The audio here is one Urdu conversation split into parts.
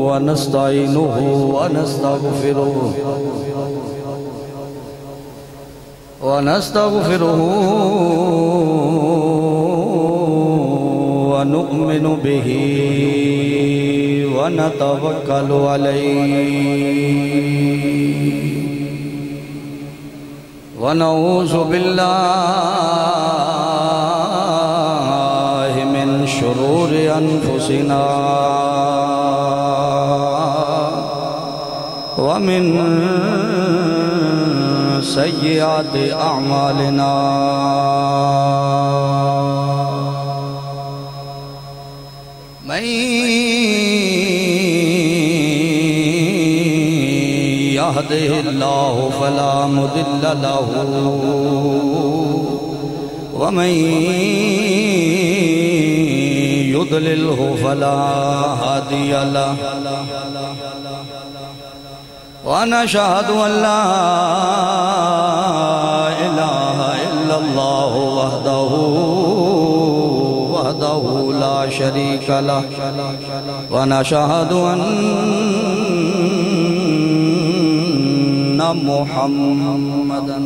ونستعينه ونستغفره ونؤمن به ونتوكل عليه ونعوذ بالله من شرور أنفسنا ومن سيئات أعمالنا من يهده الله فلا مضل له ومن يضلله فلا هادي له ونشهد أن لا إله إلا الله وحده لا شريك له ونشهد أن محمدًا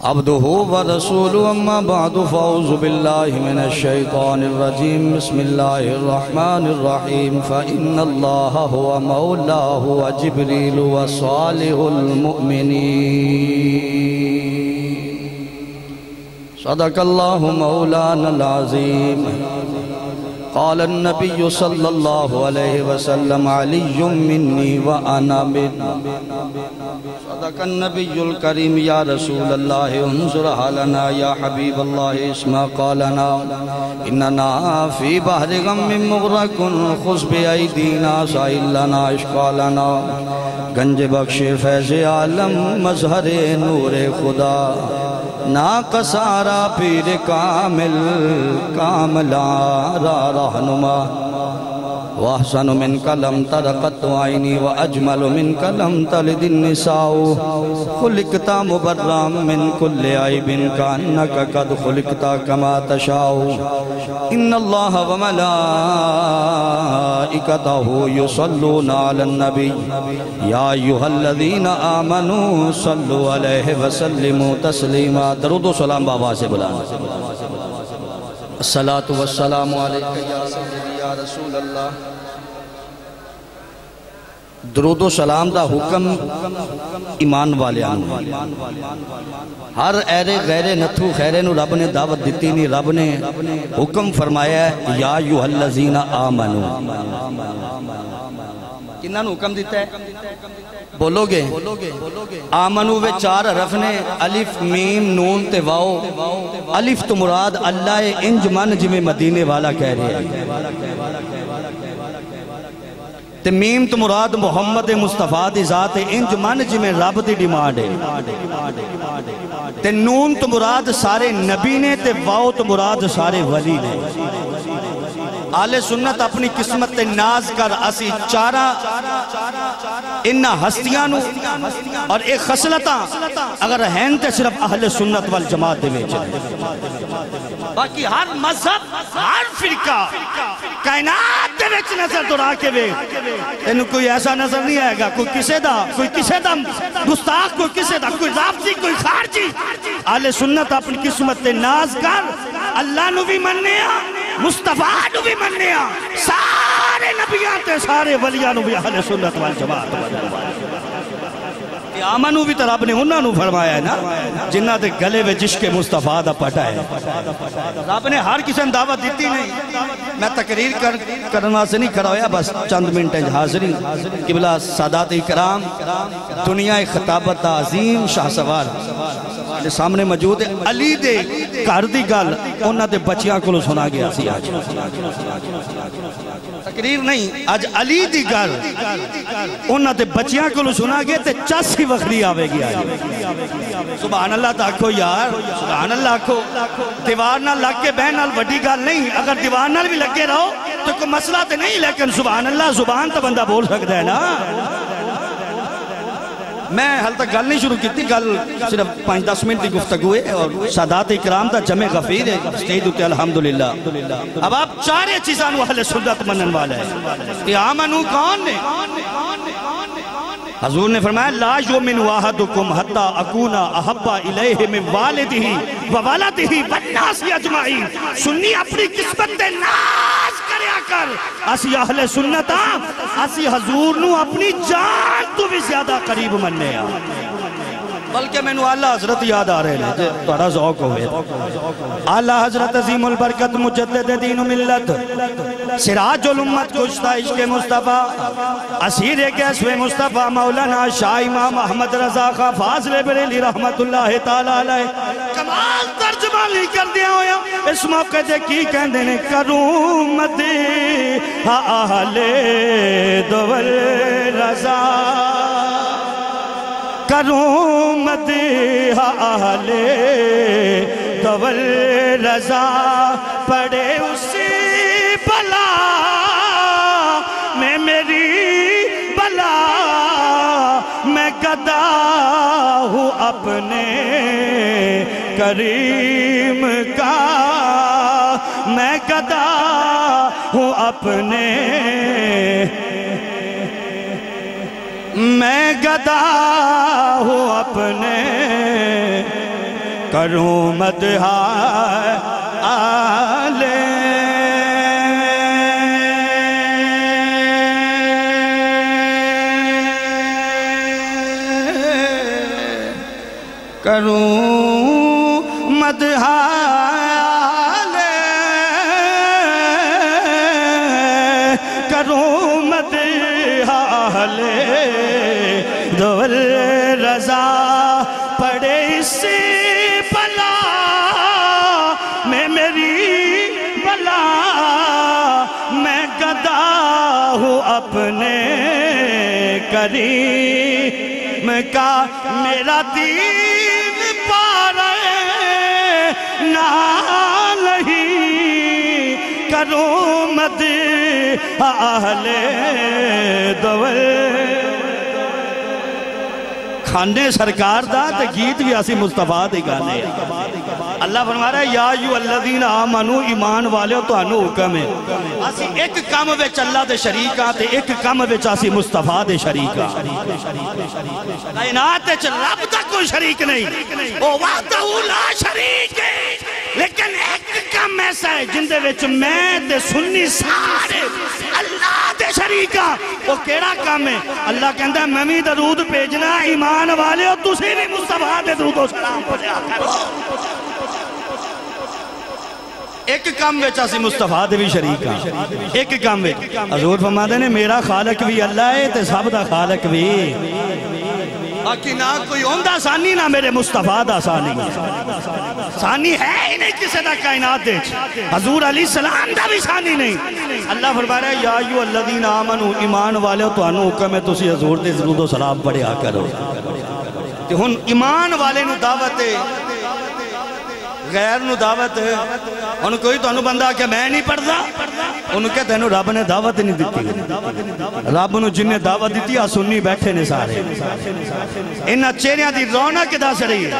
عبده ورسوله أما بعد فأعوذ بالله من الشيطان الرجيم بسم الله الرحمن الرحيم فإن الله هو مولاه وجبريل وصالح المؤمنين صدق الله مولانا العظيم قال النبي صلى الله عليه وسلم علي مني وأنا منه صدق النبي الكريم يا رسول الله انظر حالنا يا حبيب الله اسمع قالنا إننا في بحر غم مغرق خذ بأيدينا سائل لنا اشقالنا گنج بخش فیض عالم مظہر نور خدا ناقصارا پیر کامل کاملا را رہنما وَأَحْسَنُ مِنْكَ لَمْ تَرَقَتْ عَيْنِي وَأَجْمَلُ مِنْكَ لَمْ تَلِدِ النِّسَاءُ خُلِقْتَ مُبَرًّا مِنْ كُلِّ عَيْبٍ كَأَنَّكَ قَدْ خُلِقْتَ كَمَا تَشَاءُ إِنَّ اللَّهَ وَمَلَائِكَتَهُ يُصَلُّونَ عَلَى النَّبِيِّ يَا أَيُّهَا الَّذِينَ آمَنُوا صَلُّوا عَلَيْهِ وَسَلِّمُوا تَسْلِيمًا درود و سلام بابا سے بلانا الصلاة والسلام علیکہ یا سیدی یا رسول اللہ درود و سلام دا حکم ایمان والے آنو ہر ایرے غیر نتھو خیرے نو رب نے دعوت دیتی نہیں رب نے حکم فرمایا ہے یا ایھا الذین آمنو کنہاں نو حکم دیتا ہے بولو گے آمنو وے چار حرف نے الف میم نون تے واو الف تو مراد اللہ انج من جمیں مدینے والا کہہ رہے ہیں تے میم تو مراد محمد مصطفیٰ دی ذات انج من جمیں رب دی ڈیمانڈ ہے تے نون تو مراد سارے نبی نے تے واو تو مراد سارے ولی نے آل سنت اپنی قسمت تے ناز کر اسی چارہ انہا ہستیانو اور ایک خسلتاں اگر ہیں تے صرف اہل سنت والجماعت دے ویچ باقی ہر مذہب ہر فرقہ کائنات دے ویچ نظر دورا کے وے انہوں کوئی ایسا نظر نہیں آئے گا کوئی کسے دا گستاخ کوئی کسے دا کوئی رابطی کوئی خارجی اہل سنت اپنی قسمت تے ناز کر اللہ نو بھی مننے مصطفیٰ نو بھی مننے سارے نبیان تے سارے ولیان نو بھی اہل سنت والجماعت آمنو بھی تراب نے انہاں نو فرمایا ہے نا جنہ دے گلے وے جشک مصطفیٰ دا پٹا ہے رب نے ہر کسی دعوت دیتی نہیں میں تقریر کرنا سے نہیں کھڑا ہویا بس چند منٹ حاضری قبلہ سادات اکرام دنیا خطابت دا عظیم شاہ سوار دے سامنے موجود ہے علی دے گھر دی گل انہاں دے بچیاں کو سنا گیا سی آج تقریر نہیں آج علی دی گل انہاں دے بچیاں کو سنا گیا تے چاسی وخری آوے گیا سبحان اللہ تاکو یار سبحان اللہ کو دیوار نہ لگ کے بہن نال وڈی گل نہیں اگر دیوار نال بھی لگے رہو تو کوئی مسئلہ تے نہیں لیکن سبحان اللہ زبان تو بندہ بول سکتا ہے نا میں حال تک گل نہیں شروع کی تھی، گل صرف 5-10 منٹ کی گفتگو ہے اور سادات اکرام دا جمع غفیر ہے سٹیج ہوتے الحمدللہ۔ اب آپ چارے چیزاں اہل سنت منن والا ہے کہ آمنو کون نے؟ حضور نے فرمایا لا یؤمن احدکم حتی اکون احب الیہ من والدہ وولدہ والناس اجمعین۔ سنی اپنی قسمت تے ناز کریا کر، اسی اہل سنت اسی حضور نو اپنی جان تو بھی زیادہ قریب مننے آ، بلکہ میں نو اللہ حضرت یاد آ رہے ہیں تھوڑا ذوق ہوئے۔ اللہ حضرت عظیم البرکت مجدد دین و ملت، سراج الامت کشتہ عشق مصطفیٰ، اسیر کیسو مصطفیٰ، مولانا شاہ امام احمد رضا خان فاضل بریلی رحمت اللہ تعالیٰ علیہ کمال ترجمہ لی کر دیا ہویا۔ اس موقع دے کی کہندے نے کروں مدی اہل دول رضا، کروں مدیح اہل دول رضا، پڑے اسی بلا میں میری بلا، میں گدا ہوں اپنے کریم کا، میں گدا ہوں اپنے، میں گدا ہوں اپنے، کروں مدح آل کروں مدح آل کروں مدح آل دول رضا، پڑے اسی بلا میں میری بلا، میں گدا ہوں اپنے کریم کا، میرا دین پا رہے نہیں، کروں مدح اہل دول۔ کھانے سرکار دا تے گیت بھی اسی مصطفیٰ دے گانے۔ اللہ فرما رہا ہے یا ایھا الذین آمنو، ایمان والے تو انو حکم ہے اسی ایک کام وچ اللہ دے شریکاں تے ایک کام وچ اسی مصطفیٰ دے شریکاں۔ کائنات وچ رب دا کوئی شریک نہیں، او وحدہ لا شریک ہے، لیکن ایک کام ایسا ہے جن دے وچ میں تے سنی سارے اللہ دے شریکاں۔ وہ کیڑا کام ہے؟ اللہ کہندہ ہے میں بھی درود بھیجنا، ایمان والے ہو تسی بھی مصطفیٰ دے درود و سلام پہنچا کرو۔ ایک کام وچ اسی مصطفیٰ دے بھی شریکاں، ایک کام وچ حضور فرماندے نے میرا خالق بھی اللہ ہے تے سب دا خالق بھی، باقی نہ کوئی ہوندہ ثانی نہ میرے مصطفیٰ دا ثانی، ثانی ہے ہی نہیں کسی دا کائنات دے، حضور علیہ السلام دا بھی ثانی نہیں۔ اللہ فرما رہا ہے یا ایھا الذین آمنو، ایمان والے تو انو حکم ہے تسی حضور دے درود و سلام پڑھیا کرو۔ کہ ہن ایمان والے نو دعوت ہے، غیر نو دعوت ہے، انہوں کوئی تو انہوں بندہ کہ میں نہیں پڑھ دا، انہوں کہتے ہیں رب نے دعوت نہیں دیتی، رب نے جن نے دعوت دیتی سنی بیٹھے نے سارے، انہاں چہریاں دی رونق دس رہی ہے،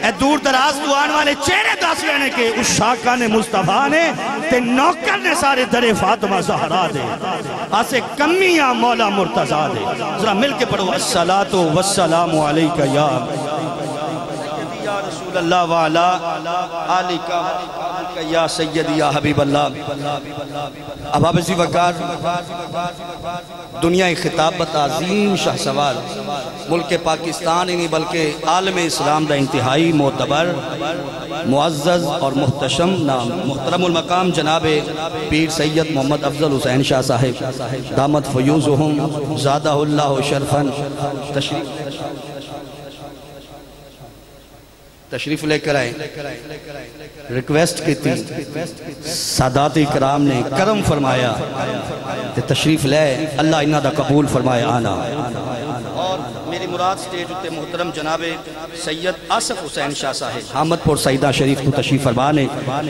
اے دور دراز تو آنے والے چہرے دس رہنے کے اس شاکان مصطفیٰ نے تے نوکر نے سارے در فاطمہ زہرا دے، آسے کمیاں مولا مرتضیٰ دے۔ ذرا مل کے پڑھو الصلاۃ والسلام علیکہ یا رسول اللہ وعلا آلکہ یا سیدی یا حبیب اللہ۔ اب آپ اسی وقار دنیا خطابت عظیم شاہ سوال، ملک پاکستان ہی نہیں بلکہ عالم اسلام دا انتہائی معتبر معزز اور محتشم نام محترم المقام جناب پیر سید محمد افضل حسین شاہ صاحب دامت فیوزہم زادہ اللہ شرفاً تشریف لے کر آئے، ریکویسٹ کی تھی، سادات اکرام نے کرم فرمایا کہ تشریف لے، اللہ انہا دا قبول فرمایا آنا۔ اور میری مراد مراد سٹیج اتے محترم جناب سید آصف حسین شاہ صاحب حامد پور سعیدہ شریف کو تشریف فرما نے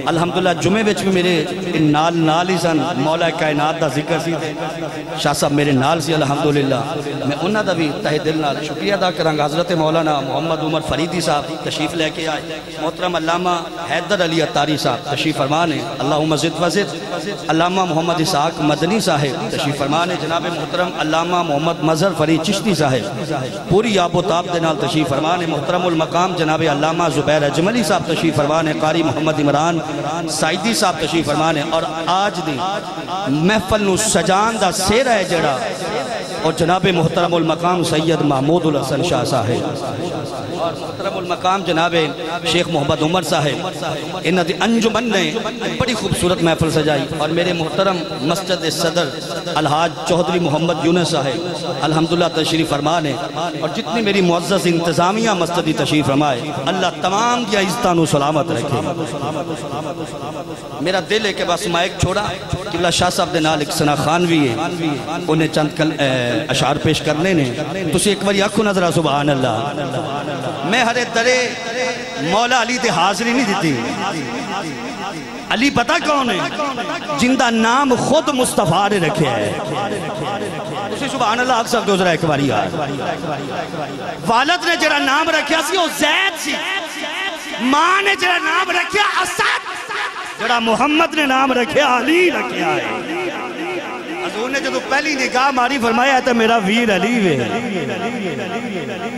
الحمدللہ جمعے وچ بھی میرے نال ہی سن مولا کائنات دا ذکر سی شاہ صاحب میرے نال سی الحمدللہ میں انہاں دا بھی تہ دل نال شکریہ ادا کراں حضرت مولانا محمد عمر فریدی صاحب تشریف لے کے آئے محترم علامہ حیدر علی عطاری صاحب تشریف فرما نے اللہم زد وزد علامہ محمد اسحاق مدنی صاحب تشریف فرما نے جناب محترم علامہ محمد مظہر فرید چشتی صاحب پوری آب و تاب دے نال تشریف فرما نے محترم المقام جناب علامہ زبیر اجملی صاحب تشریف فرما نے قاری محمد عمران سائیدی صاحب تشریف فرما نے اور آج دی محفل نو سجان دا سیرہ ہے جڑا اور جناب محترم المقام سید محمود الحسن شاہ صاحب اور محترم المقام جناب شیخ محمد عمر صاحب انہاں دی انجمن نے بڑی خوبصورت محفل سجائی اور میرے محترم مسجد صدر الحاج چودھری محمد یونس صاحب الحمدللہ تشریف فرما نے اور جتنی میری معزز انتظامیہ مسجدی تشریف فرمائے اللہ تمام کی عزتاں نو سلامت رکھے میرا دل ہے کہ بس مائک چھوڑا کہ اللہ شاہ صاحب دے نال ایک سنا خانوی ہے انہیں چند اشعار پیش کرنے نے تسی ایک باری آنکھوں نظرہ سبحان اللہ میں ہر درے مولا علی تے حاضری نہیں دیتی علی پتہ کون ہے جن دا نام خود مصطفیٰ نے رکھے ہے اسی سبحان اللہ اکثر دوزرہ ایک باری آئے والد نے جرا نام رکھیا سی وہ زید سی ماں نے جرا نام رکھیا اسد جرا محمد نے نام رکھیا علی رکھیا ہے حضور نے جب پہلی نگاہ ماری فرمایا ہے تو میرا ویر علی ہے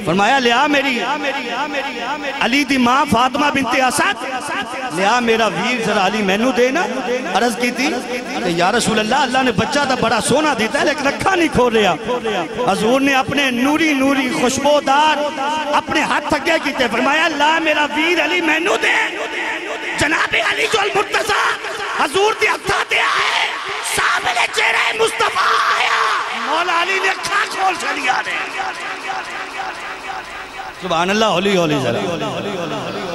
فرمایا لیا میری علی دی ماں فاطمہ بنت اسد لیا میرا ویر ذرا علی میں نو دینا عرض کی تھی کہ یا رسول اللہ اللہ نے بچہ تا بڑا سونا دیتا ہے لیکن رکھا نہیں کھول رہا حضور نے اپنے نوری نوری خوشبودار اپنے ہاتھ تھکے کی تے فرمایا لا میرا ویر علی میں نو دے جناب علی جو المرتضی حضور دی ہتھا دے آئے سامنے چہرہ مصطفیٰ آیا مولا علی نے کھا کھول چلیا دے سبحان اللہ ہولی ہولی ذرا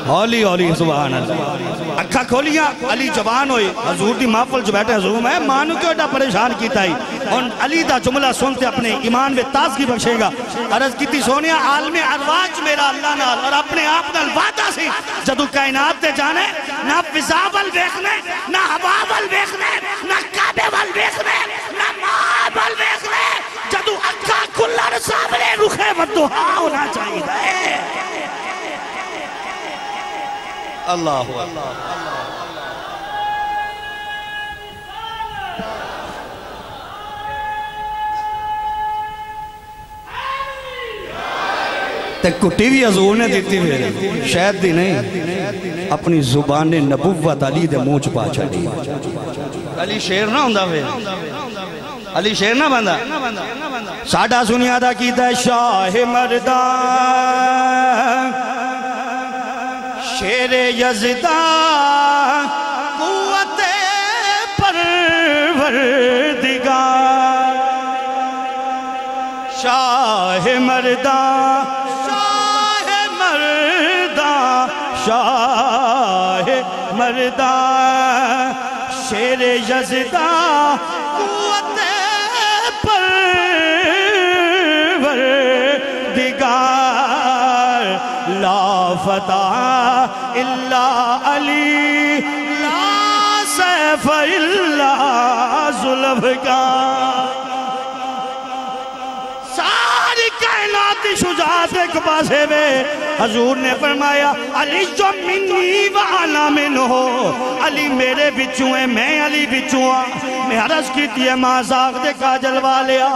ہولی ہولی سبحان اللہ اکھا کھولیاں علی جوان ہوئے حضور دی محفل جو بیٹھے حضور میں مانو کیوں ایڈا پریشان کیتا ہی اور علی دا جملہ سنتے اپنے ایمان میں تازگی بخشے گا عرض کیتی سونیا عالم ارواج میرا اللہ نال اور اپنے آپ نال وعدہ سی جدو کائنات دے جانے نہ فضا وال ویکھنے نہ ہوا وال ویکھنے نہ کعبے وال ویکھنے نہ ماں وال ویکھنے جدو اکھا کلر سامنے رخے ودوہا ہونا چاہیے اللہ تے کٹی بھی حضور نے دیتی بھی شاید دی نہیں اپنی زبان نبوت علی دے موچ پا چڑی علی شیر نہ ہوندہ پھر علی شیر نہ بندہ ساڑھا سنیا دا کی دا شاہ مردان شیر یزدان قوت پروردگار شاہ مردان شاہ مردان شیر یزدان قوت پروردگار لا فتح الا علی لا سیف الا ذوالفقار ساری کائنات شجاعت ایک پاسے میں حضور نے فرمایا علی جو منی و انا منہو علی میرے بچوں ہیں میں علی بچوں ہاں میں عرض کی تھی ماں زاغ دے کاجل والیا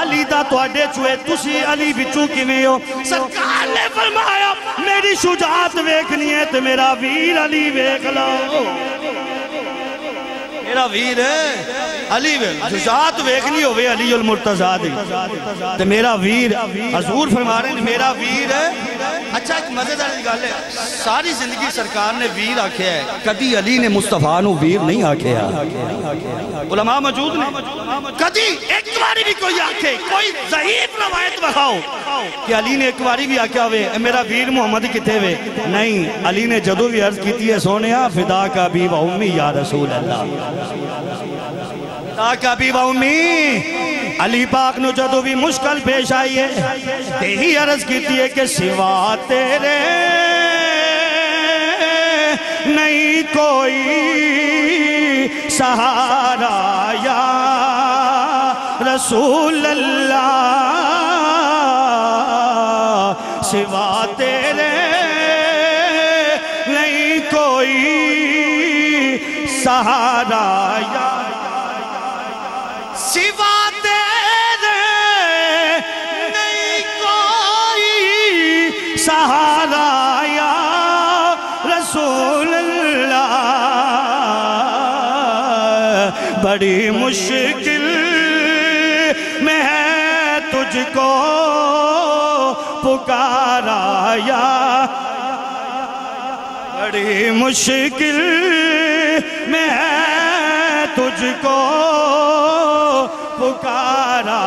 علی دا توڑے چوئے تسی علی بچوں کی میں ہو سرکار نے فرمایا میری شجاعت ویکھنی ہے تو میرا ویر علی ویکھ لو میرا ویر ہے علی شجاعت ویکھنی ہوئے علی المرتضیٰ دی تو میرا ویر حضور فرما رہے ہیں میرا ویر ہے اچھا ایک مزیدار گل ہے ساری زندگی سرکار نے ویر آکھیا ہے کدی علی نے مصطفیٰ نو ویر نہیں آکھیا علماء موجود نے کدی ایک باری بھی کوئی آکھے کوئی ضعیف روایت بخاؤ کہ علی نے ایک باری بھی آکھیا ہوئے میرا ویر محمد کتے ہوئے نہیں علی نے جدو بھی عرض کیتی ہے سونیا فدا کا بھی و امی یا رسول اللہ فدا کا بھی و امی علی پاک نو جدو بھی مشکل پیش آئی ہے تیہی عرض کیتی ہے کہ سوا تیرے نہیں کوئی سہارا یا رسول اللہ سوا تیرے نہیں کوئی سہارا یا سوا تیرے نہیں کوئی سہارا یا رسول اللہ بڑی مشکل میں ہے تجھ کو پکارا یا بڑی مشکل میں ہے تجھ کو پکارا